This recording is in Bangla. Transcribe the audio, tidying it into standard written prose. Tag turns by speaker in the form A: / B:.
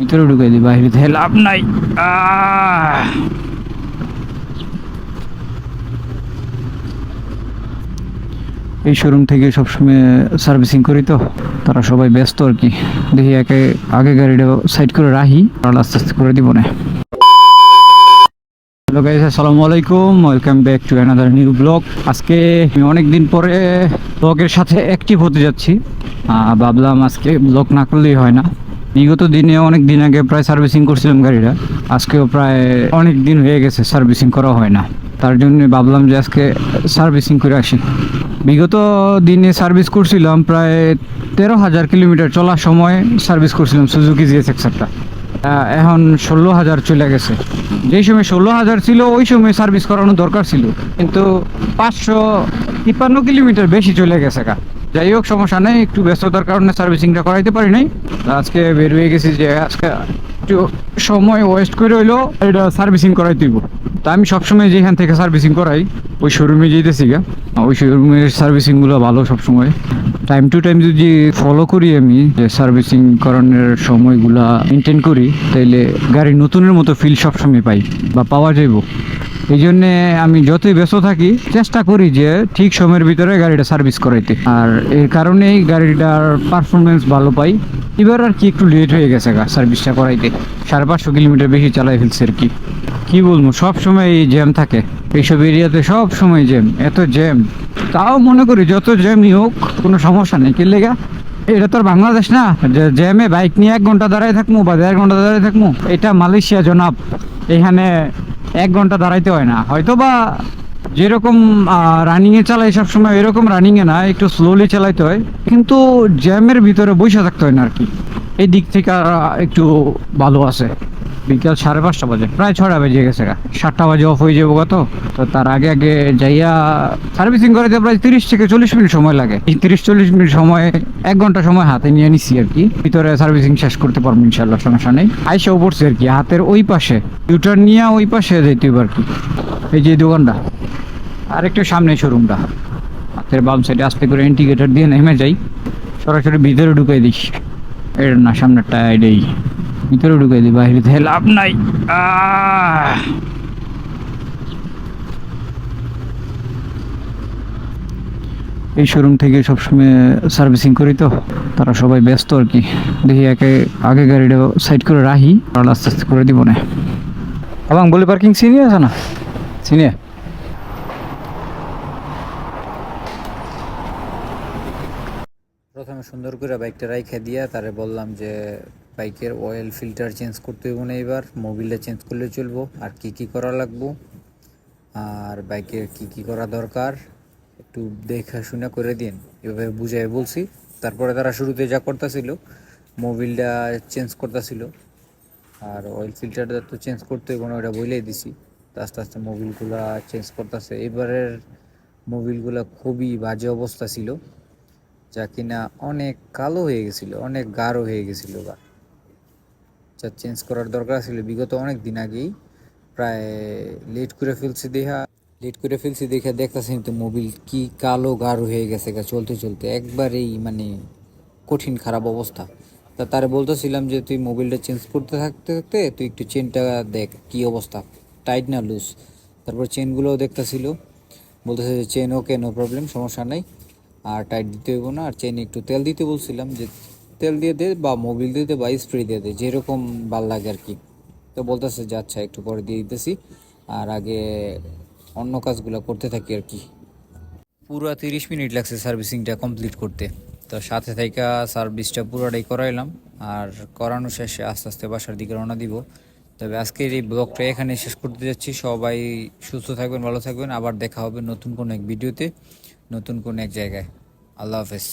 A: ভিতরে ঢুকাই দিই, বাইরে থেকে লাভ নাই। এই শোরুম থেকে সবসময় সার্ভিসিং করি, তো তারা সবাই ব্যস্ত আর কি। দেখি আগে গাড়িটা সাইড করে রাখি, আর আস্তে আস্তে করে দিব না। হ্যালো গাইস, আসসালামু আলাইকুম, welcome back to another new blog. আজকে আমি অনেকদিন পরে ব্লগের সাথে অ্যাক্টিভ হতে যাচ্ছি। ভাবলাম আজকে ব্লগ না করলেই হয় না। বিগত দিনে অনেক দিন আগে প্রায় সার্ভিসিং করছিলাম গাড়িটা, আজকেও প্রায় অনেক দিন হয়ে গেছে সার্ভিসিং করা হয় না। তার জন্য ভাবলাম যে আজকে সার্ভিসিং করে আসি। বিগত দিনে সার্ভিস করছিলাম প্রায় 13,000 কিলোমিটার চলার সময় সার্ভিস করছিলাম সুজুকি জিএসএক্সআরটা। এখন 16,000 চলে গেছে। যেই সময় 16,000 ছিল ওই সময় সার্ভিস করানো দরকার ছিল, কিন্তু 553 কিলোমিটার বেশি চলে গেছে। যাই হোক, সমস্যা নেই, একটু ব্যস্ততার কারণে সার্ভিসিংটা করাইতে পারি নাই। আজকে বের হয়ে গেছি যে আজকে একটু সময় ওয়েস্ট করে হইলো এটা সার্ভিসিং করাই দিব। তা আমি সবসময় যেখান থেকে সার্ভিসিং করাই ওই শোরুমে যেতেছি গা। ওই শোরুমের সার্ভিসিংগুলো ভালো সবসময়। টাইম টু টাইম যদি ফলো করি আমি, যে সার্ভিসিং করানোর সময়গুলা মেনটেন করি, তাইলে গাড়ি নতুনের মতো ফিল সবসময় পাই বা পাওয়া যাইব। এই জন্যে আমি যতই ব্যস্ত থাকি চেষ্টা করি যে ঠিক সময়ের ভিতরে গাড়িটা সার্ভিস করাইতে, আর এর কারণেই গাড়িটার পারফরমেন্স ভালো পাই। এবার আর কি একটু লেট হয়ে গেছে সার্ভিসটা করাইতে, 550 কিলোমিটার বেশি চালাই ফেলছে আর কি। কি বলবো, সব সময় এই জ্যাম থাকে এইসব এরিয়াতে, সব সময় জ্যাম, এত জ্যাম। তাও মনে করি যত জ্যামই হোক কোনো সমস্যা নেই, কি লেগা এটা তো আর বাংলাদেশ না যে জ্যামে বাইক নিয়ে 1 ঘন্টা দাঁড়ায় থাকবো বা 1.5 ঘন্টা দাঁড়ায় থাকবো। এটা মালয়েশিয়া জনাব, এখানে 1 ঘন্টা দাঁড়াইতে হয় না। হয়তো বা যেরকম রানিংয়ে চালাই সবসময় এরকম রানিংয়ে না, একটু স্লোলি চালাইতে হয়, কিন্তু জ্যামের ভিতরে বসে থাকতে হয় না আর কি। এই দিক থেকে একটু ভালো আছে। বিকাল 5:30 বাজে, প্রায় 6টা বেজে গেছে, 7টা বাজে অফ হয়ে যাবো। তো তার আগে আগে যাইয়া সার্ভিসিং করাতে প্রায় 30 থেকে 40 মিনিট সময় লাগে। এই 30-40 মিনিট সময় 1 ঘন্টা সময় হাতে নিয়ে নিছি আর কি। ভিতরে সার্ভিসিং শেষ করতে পারবো ইনশাল্লাহ, সমস্যা নেই। আইসাও পড়ছে আর কি, হাতের ওই পাশে ইউটার্ন নিয়ে ওই পাশে যাইতে হবে আর কি। এই যে দোকানটা আর একটু সামনে শোরুমটা, হাতের বাম সাইডে আস্তে করে ইন্ডিকেটর দিয়ে নেমে যাই, সরাসরি ভিতরে ঢুকাই দিই। এটা না, সামনেরটা এটাই, ভিতরে ঢুকাই দিই, বাইরে থেকে লাভ নাই। এই শোরুম থেকে সবসময় সার্ভিসিং করি, তো তারা সবাই ব্যস্ত আর কি। দেখি আগে গাড়িটা সাইড করে রাখি, আর আস্তে আস্তে করে দিব না। এবং বলি পার্কিং চিনি আছে না, চিনি।
B: প্রথমে সুন্দর করে বাইকটা রাইখা দিয়া তারে বললাম যে বাইকের অয়েল ফিল্টার চেঞ্জ করতে হইব না, এবার মোবিলটা চেঞ্জ করলে চলবো, আর কি কি করা লাগবো আর বাইকের কি কি করা দরকার একটু দেখা শুনে করে দিন, এভাবে বুঝাই বলছি। তারপরে তারা শুরুতে যা করতেছিল, মোবিলটা চেঞ্জ করতেছিল আর অয়েল ফিল্টারটা তো চেঞ্জ করতে হইব না, ওটা বলেই দিছি। তো আস্তে আস্তে মোবিলগুলা চেঞ্জ করতেছে। এবারের মোবিলগুলা খুবই বাজে অবস্থা ছিল, যা কিনা অনেক কালো হয়ে গেছিল, অনেক গাঢ় হয়ে গেছিল গা, যা চেঞ্জ করার দরকার ছিল বিগত অনেক দিন আগেই। প্রায় লেট করে ফেলছি দেখা দেখতেছি তো মোবিল কি কালো গাঢ় হয়ে গেছে গা, চলতে চলতে একবারেই মানে কঠিন খারাপ অবস্থা। তা তারে বলতেছিলাম যে তুই মোবিলটা চেঞ্জ করতে থাকতে থাকতে তুই একটু চেনটা দেখ কি অবস্থা, টাইট না লুজ। তারপর চেনগুলোও দেখতেছিল, বলতেছে যে চেন ওকে, নো প্রবলেম, সমস্যা নাই, আর টাইট দিতে হইব না। আর চেনে একটু তেল দিতে বলছিলাম যে তেল দিয়ে দে বা মোবিল দিয়ে দে বা স্প্রে দিয়ে দে, যেরকম ভাল লাগে আর কি। তো বলতেছে যে আচ্ছা একটু পরে দিয়ে দিতেছি, আর আগে অন্য কাজগুলো করতে থাকি আর কি। পুরো 30 মিনিট লাগছে সার্ভিসিংটা কমপ্লিট করতে। তো সাথে থেকে সার্ভিসটা পুরোটাই করাইলাম, আর করানো শেষে আস্তে আস্তে বাসার দিকে রওনা দিব। তবে আজকের এই ব্লগটা এখানে শেষ করতে যাচ্ছি। সবাই সুস্থ থাকবেন, ভালো থাকবেন, আবার দেখা হবে নতুন কোনো এক ভিডিওতে, নতুন কোনো এক জায়গায়। আল্লাহ হাফেজ।